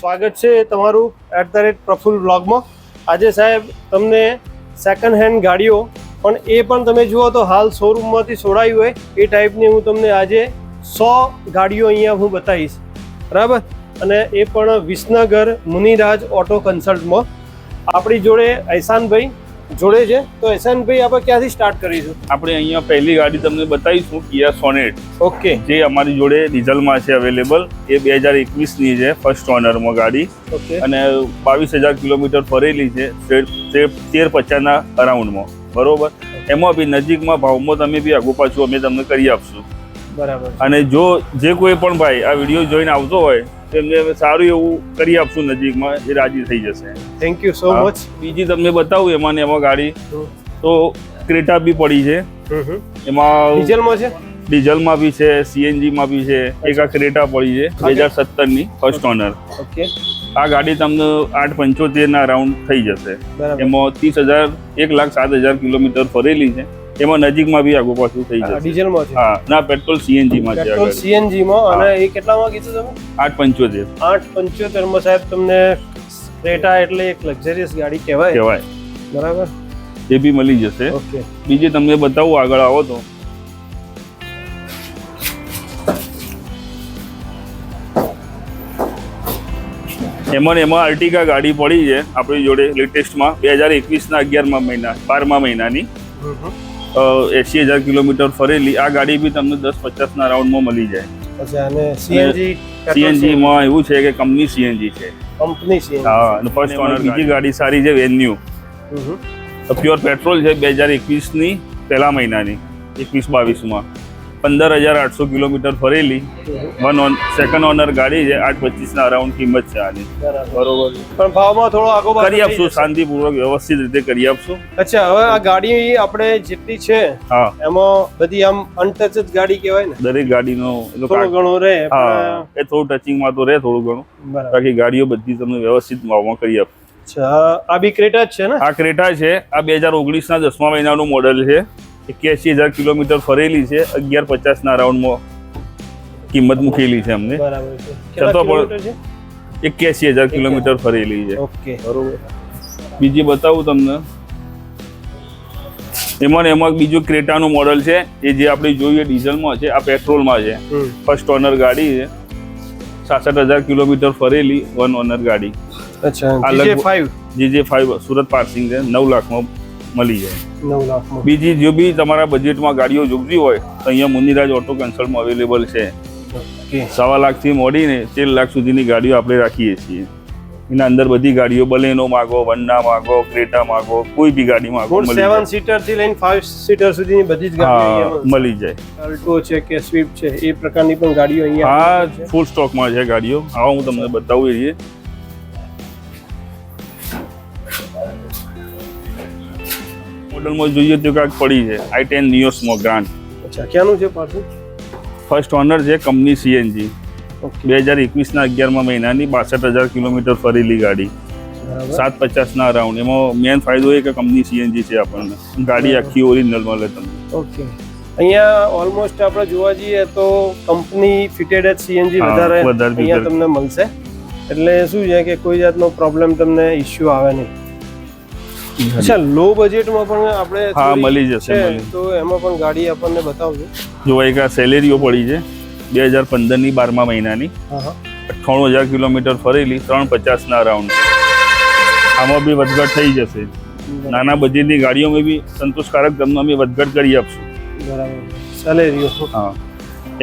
સ્વાગત છે તમારું @પ્રફુલ વ્લોગમાં। આજે સાહેબ તમને સેકન્ડ હેન્ડ ગાડીઓ પણ એ પણ તમે જુઓ તો હાલ શોરૂમમાંથી છોડાવી હોય એ ટાઈપની હું તમને આજે 100 ગાડીઓ અહીંયા હું બતાવીશ, બરાબર। અને એ પણ વિસનગર મુનિરાજ ઓટો કન્સલ્ટમાં આપણી જોડે અહેસાનભાઈ જોડે છે। તો અહેસાનભાઈ આપણે ક્યાંથી સ્ટાર્ટ કરીશું? આપણે અહીંયા પહેલી ગાડી તમને બતાવીશું કિયા સોનેટ। ઓકે, જે અમારી જોડે ડીઝલમાં છે અવેલેબલ। એ 2021ની છે, ફર્સ્ટ ઓનરમાં ગાડી। ઓકે, અને 22,000 કિલોમીટર ફરેલી છે, 1350ના અરાઉન્ડમાં, બરોબર। એમાં બી નજીકમાં ભાવમાં તમે બી આગુ પાછું અમે તમને કરી આપશું, બરાબર। અને જો જે કોઈ પણ ભાઈ આ વિડીયો જોઈને આવતો હોય તો એમને સારું એવું કરી આપશું નજીકમાં, એ રાજી થઈ જશે। Thank you so much. બીજી તમને બતાવું એમાં ને એમાં ગાડી તો ક્રેટા બી પડી છે, એમાં ડીઝલમાં છે, ડીઝલમાં બી છે, સીએનજીમાં બી છે। એક આ ક્રેટા પડી છે 2017ની ફર્સ્ટ ઓનર। ઓકે, આ ગાડી તમને 875ના રાઉન્ડ થઈ જશે। બરાબર। એમાં 30,000 1,07,000 કિલોમીટર ફરેલી છે। એમાં નજીકમાં બી આગુ પાછું થઈ જશે। ડીઝલમાં છે? હા, ના પેટ્રોલ સીએનજીમાં છે। પેટ્રોલ સીએનજીમાં। અને એ કેટલામાં કીધું તમે? 875 875 સાહેબ તમને ક્રેટા એટલે એક લક્ઝરિયસ ગાડી કહેવાય, બરાબર। એ બી મળી જશે। ઓકે, બીજી તમને બતાવું, આગળ આવો તો એમાં અર્ટિગા ગાડી પડી છે આપણી જોડે લેટેસ્ટમાં 2021ના 11મા મહિના 12મા મહિનાની 80,000 કિલોમીટર ફરેલી। આ ગાડી બી તમને 10-50ના રાઉન્ડમાં મળી જાય। અચ્છા, અને સીએનજીમાં એવું છે કે કંપની સીએનજી છે, કંપની છે। હા, અને ફર્સ્ટ ઓનર બીજી ગાડી સારી છે વેન્યુ, પ્યોર પેટ્રોલ છે 2021ની પહેલા મહિનાની 21-22માં 15,800 કિલોમીટર ફરેલી। સેકન્ડ ઓનર ગાડી છે, 825ના અરાઉન્ડ કિંમત છે આની, બરોબર। પણ ભાવમાં થોડો આગો કરી આપશું, શાંતિપૂર્વક વ્યવસ્થિત રીતે કરી આપશું। અચ્છા, હવે આ ગાડી આપણે જેટલી છે હા, એમાં બધી આમ અનટચ જ ગાડી કહેવાય ને? દરેક ગાડીનો થોડું ઘણું રહે, હા, એ થોડું ટચિંગમાં તો રહે થોડું ઘણું, બાકી ગાડીઓ બધી તમને વ્યવસ્થિત ભાવમાં કરી આપશું। અચ્છા, આ બી ક્રેટા જ છે ને? આ ક્રેટા છે, આ 2019ના 10મા મહિનાનું મોડલ છે, 81,000 કિલોમીટર ફરેલી છે, 1150ના રાઉન્ડમાં કિંમત મૂકેલી છે અમને, બરાબર છે। કેટલા કિલોમીટર છે? 81,000 કિલોમીટર ફરેલી છે, ઓકે, બરોબર। બીજી બતાવું તમને, એમાં બીજું ક્રેટાનું મોડલ છે, એ જે આપણે જોઈએ ડીઝલમાં છે, આ પેટ્રોલમાં છે, ફર્સ્ટ ઓનર ગાડી છે, 66,000 કિલોમીટર ફરેલી, વન ઓનર ગાડી। અચ્છા, GJ5 સુરત પાર્સિંગ છે, 9 લાખમાં મળી જાય। 9 લાખમાં। બીજી જો બી તમારા બજેટમાં ગાડીઓ જોઈતી હોય તો અહીંયા મુનિરાજ ઓટો કન્સલ્ટમાં અવેલેબલ છે। ઓકે, 1.5 લાખથી મોડીને 13 લાખ સુધીની ગાડીઓ આપણે રાખીએ છીએ। એના અંદર બધી ગાડીઓ, બલેનો માગો, વન્ના માગો, ક્રેટા માગો, કોઈ બી ગાડી માગો, 7 સીટર થી લઈને 5 સીટર સુધીની બધી જ ગાડીઓ મળી જાય। અલ્ટો છે કે સ્વિફ્ટ છે, એ પ્રકારની પણ ગાડીઓ અહીંયા હા, ફૂલ સ્ટોકમાં છે ગાડીઓ। હા, હું તમને બતાવું એ મોડલમાં જોઈએ તો કાંઈક પડી છે i10 નિયો સ્મોક ગ્રાન્ડ। અચ્છા, ક્યાંનું છે પાછું? ફર્સ્ટ ઓનર છે, કંપની સીએનજી, ઓકે, 2021ના 11મા મહિનાની 62,000 કિલોમીટર ફરેલી ગાડી, 750ના રાઉન્ડ। એમાં મેન ફાયદો એ કે કંપની સીએનજી છે, આપણને ગાડી આખી ઓરિજિનલ મળે તમને। ઓકે, અહીંયા ઓલમોસ્ટ આપણે જોવા જઈએ તો કંપની ફિટેડ જ સીએનજી વધારે અહીંયા તમને મળશે, એટલે શું છે કે કોઈ જાતનો પ્રોબ્લેમ તમને ઇશ્યુ આવે નહીં। અચ્છા, લો બજેટમાં પણ આપણે હા મળી જશે, તો એમાં પણ ગાડી આપણને બતાવજો। જો એક આ સેલેરીઓ પડી છે 2015ની 12મા મહિનાની, 98,000 કિલોમીટર ફરેલી, 350ના રાઉન્ડ। આમાં બી વધઘટ થઈ જશે, નાના બજેટની ગાડીઓમાં બી સંતોષકારક તમને અમે વધઘટ કરી આપશું, બરાબર। સેલેરીઓ, હા,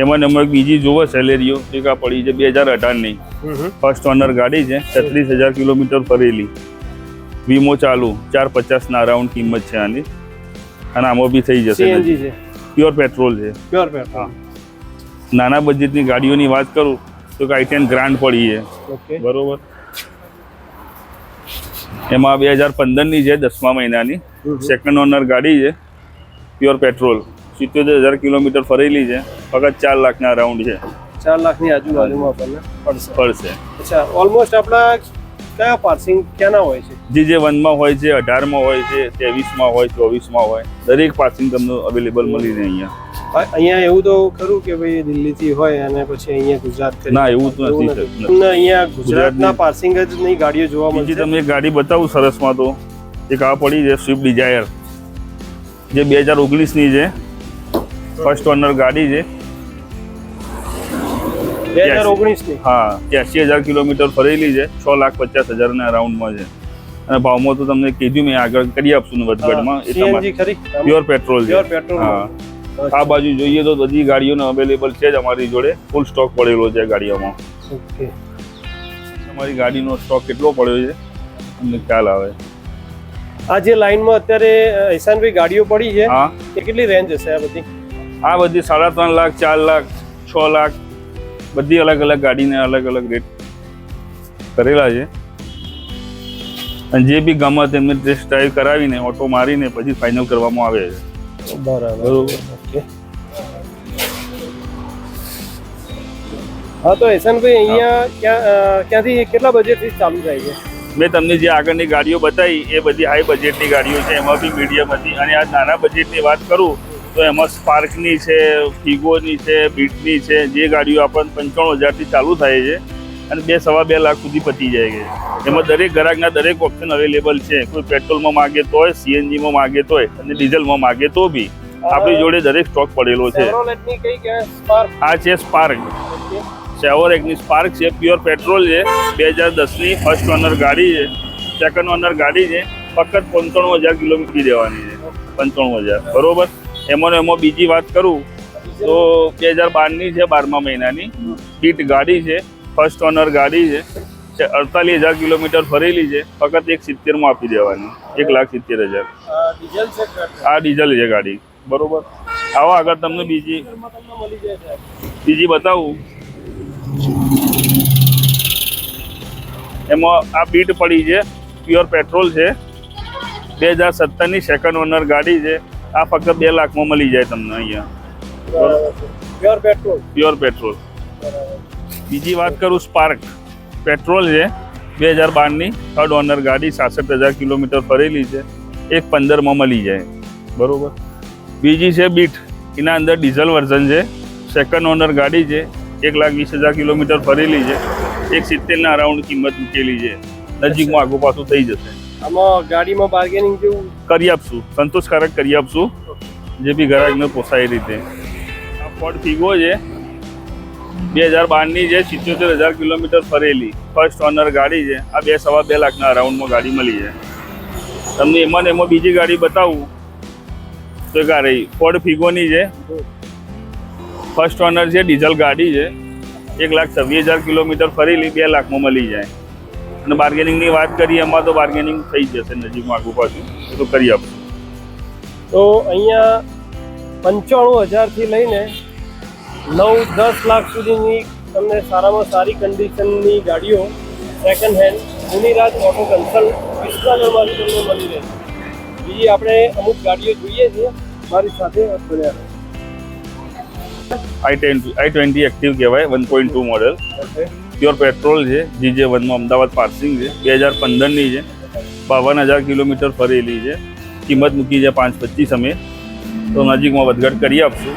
એમાં નંબર બીજી જોવો સેલેરીઓ, એક આ પડી છે 2018ની, ફર્સ્ટ ઓનર ગાડી છે, 36,000 કિલોમીટર ફરેલી, વીમો ચાલુ, 450ના રાઉન્ડ કિંમત છે આની। અને આમાં બી થઈ જશે, સીએનજી છે, પ્યોર પેટ્રોલ છે, પ્યોર પેટ્રોલ। નાના બજેટની ગાડીઓની વાત કરું તો i10 ગ્રાન્ડ પડી છે, ઓકે, બરોબર। એમાં 2015ની છે, 10મા મહિનાની, સેકન્ડ ઓનર ગાડી છે, પ્યોર પેટ્રોલ, 77,000 કિલોમીટર ફરેલી છે, ફક્ત 4 લાખના રાઉન્ડ છે, 4 લાખની આજુબાજુમાં આપણને પડશે। અચ્છા, ઓલમોસ્ટ આપણા કયા પાર્સિંગ ક્યાંના હોય છે? GJ1માં હોય છે, 18માં હોય છે, 23માં હોય, 24માં હોય, દરેક પાર્સિંગ તમને અવેલેબલ મળી રહે અહીંયા। અહીંયા એવું તો ખરું કે ભાઈ દિલ્હીથી હોય અને પછી અહીંયા ગુજરાત કરી ના, એવું તો નથી સર. તમને અહીંયા ગુજરાતના પાસિંગ જ નહીં ગાડીઓ જોવા બીજી મળશે. તમને એક ગાડી બતાવું સરસમાં તો એક આ પડી છે સ્વિફ્ટ ડિઝાયર, જે 2019ની છે, ફર્સ્ટ ઓનર ગાડી છે. 2019 ની. હા, 80,000 કિલોમીટર ફરેલી છે, 6,50,000 ના રાઉન્ડમાં છે. અને ભાવમાં તો તમને કીધું મેં આગળ કરી આપશું ને વધઘટમાં. એ CNG તમારે ખરી પ્યોર પેટ્રોલ છે. Pure petrol. હા, આ બાજુ જોઈએ તો બધી ગાડીઓનો અવેલેબલ છે જ અમારી જોડે, ફૂલ સ્ટોક પડેલો છે ગાડીઓમાં. ઓકે. તમારી ગાડીનો સ્ટોક કેટલો પડ્યો છે તમને ખ્યાલ આવે. આ જે લાઈનમાં અત્યારે ઈશાનભાઈ ગાડીઓ પડી છે હા, એ કેટલી રેન્જ હશે આ બધી? આ બધી 3.5 લાખ, 4 લાખ, 6 લાખ, બધી અલગ અલગ ગાડીને અલગ અલગ રેટ કરેલા છે. અને જે બી ગમે તેમને ટેસ્ટ ડ્રાઈવ કરાવીને ઓટો મારીને પછી ફાઇનલ કરવામાં આવે છે. બરાબર. બરોબર. ઓકે. હા, તો ઈશાનભાઈ અહીંયા ક્યાંથી કેટલા બજેટથી ચાલુ થાય છે? મેં તમને જે આગળની ગાડીઓ બતાવી એ બધી હાઈ બજેટની ગાડીઓ છે, એમાં બી મીડિયમ હતી. અને આ નાના બજેટની વાત કરું તો એમાં સ્પાર્કની છે, ફિગોની છે, બીટની છે, જે ગાડીઓ આપણને 95,000થી ચાલુ થાય છે અને 2-2.5 લાખ સુધી પતી જાય છે. એમાં દરેક ગ્રાહકના દરેક ઓપ્શન અવેલેબલ છે. કોઈ પેટ્રોલમાં માગે તોય, સીએનજીમાં માગે તોય અને ડીઝલમાં માગે તો બી આપણી જોડે દરેક સ્ટોક પડેલો છે. ચેવરોલેટની કઈ કે સ્પાર્ક? આ છે સ્પાર્ક, સેવોરેકની સ્પાર્ક છે, પ્યોર પેટ્રોલ છે, 2010ની ફર્સ્ટ ઓનર ગાડી છે, સેકન્ડ ઓનર ગાડી છે. ફક્ત 95,000 કિલોમીટર દેવાની છે, 95,000. બરોબર. એમાં બીજી વાત કરું તો 2012ની છે, 12મા મહિનાની હીટ ગાડી છે, ફર્સ્ટ ઓનર ગાડી છે, 48,000 કિલોમીટર ફરેલી છે. ફક્ત 170 આપી દેવાની, 1,70,000. ડીઝલ છે કે આ ડીઝલ છે ગાડી. બરોબર. આવો આગળ તમને બીજી બતાવું. એમાં આ બીટ પડી છે, પ્યોર પેટ્રોલ છે, 2017ની સેકન્ડ ઓનર ગાડી છે. આ ફક્ત 2 લાખમાં મળી જાય તમને અહીંયા. Pure petrol. Pure petrol. બીજી વાત કરું, સ્પાર્ક પેટ્રોલ છે, 2012ની થર્ડ ઓનર ગાડી, 66,000 કિલોમીટર ફરેલી છે, 1,15માં મળી જાય. બરોબર. બીજી છે બીટ, એના અંદર ડીઝલ વર્ઝન છે, સેકન્ડ ઓનર ગાડી છે, 1,20,000 કિલોમીટર ફરેલી છે, 170ના અરાઉન્ડ કિંમત મૂકેલી છે. નજીકમાં આગુ પાછું થઈ જશે. આમાં ગાડીમાં બાર્ગેનિંગ જેવું કરી આપશું, સંતોષકારક કરી આપશું, જે બી ગ્રાહકને પોસાય એ રીતે. આ ફોર્ડ ફિગો છે, 2012ની છે, 77,000 કિલોમીટર ફરેલી, ફર્સ્ટ ઓનર ગાડી છે. આ 2-2.5 લાખના અરાઉન્ડમાં ગાડી મળી જાય તમને. એમાં બીજી ગાડી બતાવું તો એક આ રહી, ફોર્ડ ફિગોની છે, ફર્સ્ટ ઓનર છે, ડીઝલ ગાડી છે, 1,26,000 કિલોમીટર ફરેલી, 2 લાખમાં મળી જાય. અને બાર્ગેનિંગની વાત કરીએ એમાં તો બાર્ગેનિંગ થઈ જશે નજીકમાં આગુ પાછું, તો કરી આપશું. તો અહીંયા 95,000થી લઈને 9-10 લાખ સુધીની તમને સારામાં સારી કન્ડિશનની ગાડીઓ second hand Muniraj auto consult વિસનગરમાંથી તમને મળી રહેશે. બીજી આપણે અમુક ગાડીઓ જોઈએ છે, મારી સાથે બન્યા રહે. i20 એક્ટિવ કહેવાય, 1.2 મોડેલ, ઓકે. પ્યોર પેટ્રોલ છે, GJ1માં અમદાવાદ પાર્સિંગ છે, 2015ની છે, 52,000 કિલોમીટર ફરેલી છે. કિંમત મૂકી છે 5,25 અમે, તો નજીકમાં વધઘટ કરી આપશું.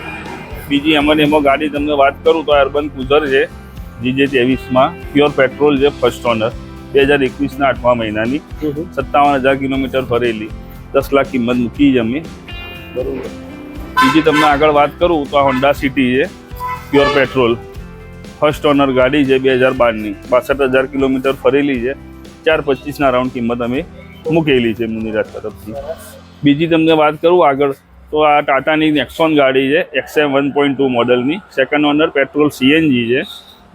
બીજી એમાં ગાડી તમને વાત કરું તો અર્બન ક્રુઝર છે, GJ23માં, પ્યોર પેટ્રોલ છે, ફર્સ્ટ ઓનર, 2021ના 8મા મહિનાની, 57,000 કિલોમીટર ફરેલી, 10 લાખ કિંમત મૂકી છે અમે. બરોબર. બીજી તમને આગળ વાત કરું તો આ હોન્ડા સિટી છે, પ્યોર પેટ્રોલ, ફર્સ્ટ ઓનર ગાડી છે, 2012ની, 62,000 કિલોમીટર ફરેલી છે, 4,25ના રાઉન્ડ કિંમત અમે મૂકેલી છે મુનિરાજ તરફથી. બીજી તમને વાત કરું આગળ તો આ ટાટાની નેક્સોન ગાડી છે, XM 1.2 મોડલની, સેકન્ડ ઓનર, પેટ્રોલ સીએનજી છે,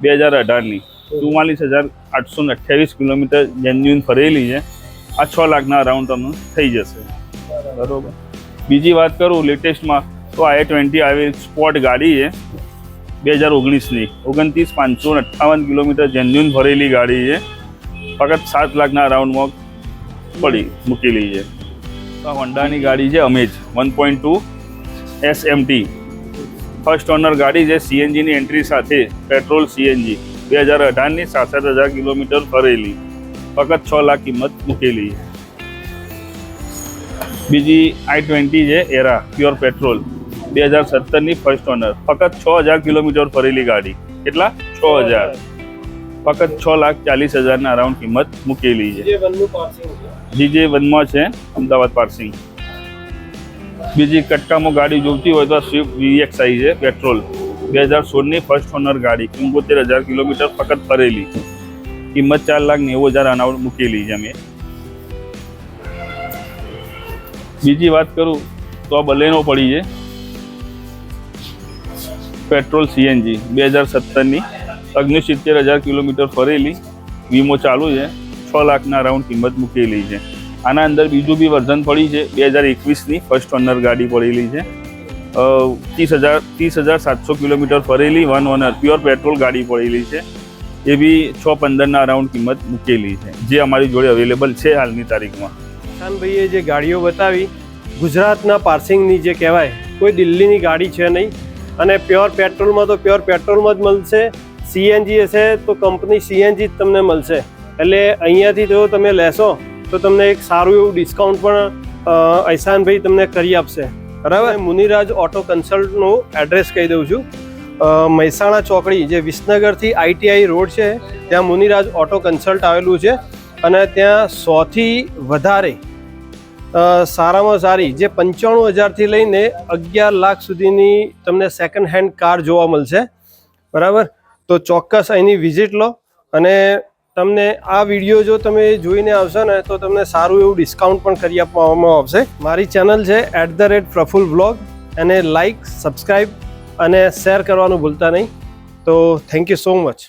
2018ની, 44,828 કિલોમીટર જેન્યુઇન ફરેલી છે. આ 6 લાખના રાઉન્ડ તમને થઈ જશે. બરોબર. બીજી વાત કરું લેટેસ્ટમાં તો i20 આવી સ્પોર્ટ ગાડી છે, 2019ની, 29,558 કિલોમીટર જેન્યુઇન ફરેલી ગાડી છે. ફક્ત 7 લાખના રાઉન્ડમાં મૂકેલી છે. આ હોન્ડાની ગાડી છે અમેજ 1.2 SMT, ફર્સ્ટ ઓનર ગાડી છે, સીએનજીની એન્ટ્રી સાથે, પેટ્રોલ સીએનજી, 2018ની, 67,000 કિલોમીટર ફરેલી, ફક્ત 6 લાખ કિંમત મૂકેલી છે. બીજી i20 છે એરા, પ્યોર પેટ્રોલ, 2017ની ફર્સ્ટ ઓનર, ફક્ત 6000 કિલોમીટર ફરેલી ગાડી. કેટલા? 6000. ફક્ત 6,40,000 અરાઉન્ડ કિંમત મૂકેલી છે. GJ1 માં છે, અમદાવાદ પાર્સિંગ. બીજી કટકામાં ગાડી જોઈતી હોય તો સ્વિફ્ટ VXI છે, પેટ્રોલ, 2016ની ફર્સ્ટ ઓનર ગાડી, 75,000 કિલોમીટર ફક્ત ફરેલી, કિંમત 4,90,000 અરાઉન્ડ મૂકેલી છે અમે. બીજી વાત કરું તો આ બલેનો પડી છે, પેટ્રોલ CNG, 2017ની, 69,000 કિલોમીટર ફરેલી, વીમો ચાલુ છે, 6 લાખના અરાઉન્ડ કિંમત મૂકેલી છે. આના અંદર બીજું બી વર્ઝન પડી છે, 2021ની ફર્સ્ટ ઓનર ગાડી પડેલી છે, 30,700 કિલોમીટર ફરેલી, 1 ઓનર, પ્યોર પેટ્રોલ ગાડી પડેલી છે. એ બી 6,15ના અરાઉન્ડ કિંમત મૂકેલી છે, જે અમારી જોડે અવેલેબલ છે હાલની તારીખમાં. કિસાનભાઈએ જે ગાડીઓ બતાવી ગુજરાતના પાર્સિંગની જે કહેવાય, કોઈ દિલ્હીની ગાડી છે નહીં, અને પ્યોર પેટ્રોલમાં તો પ્યોર પેટ્રોલમાં જ મળશે. CNG હશે તો કંપની CNG જ તમને મળશે. એટલે અહીંયાથી જો તમે લેશો તો તમને એક સારું એવું ડિસ્કાઉન્ટ પણ અહેસાનભાઈ તમને કરી આપશે. બરાબર. મુનિરાજ ઓટો કન્સલ્ટનું એડ્રેસ કહી દઉં છું. મહેસાણા ચોકડી, જે વિસનગરથી ITI રોડ છે, ત્યાં મુનિરાજ ઓટો કન્સલ્ટ આવેલું છે. અને ત્યાં 100થી વધારે સારામાં સારી જે 95,000થી લઈને 11 લાખ સુધીની તમને સેકન્ડ હેન્ડ કાર જોવા મળશે. બરાબર. તો ચોક્કસ અહીંની વિઝિટ લો, અને તમને આ વિડીયો જો તમે જોઈને આવશો ને તો તમને સારું એવું ડિસ્કાઉન્ટ પણ કરી આપવામાં આવશે. મારી ચેનલ છે @પ્રફુલ વ્લોગ, એને લાઈક, સબસ્ક્રાઈબ અને શેર કરવાનું ભૂલતા નહીં. તો થેન્ક યુ સો મચ.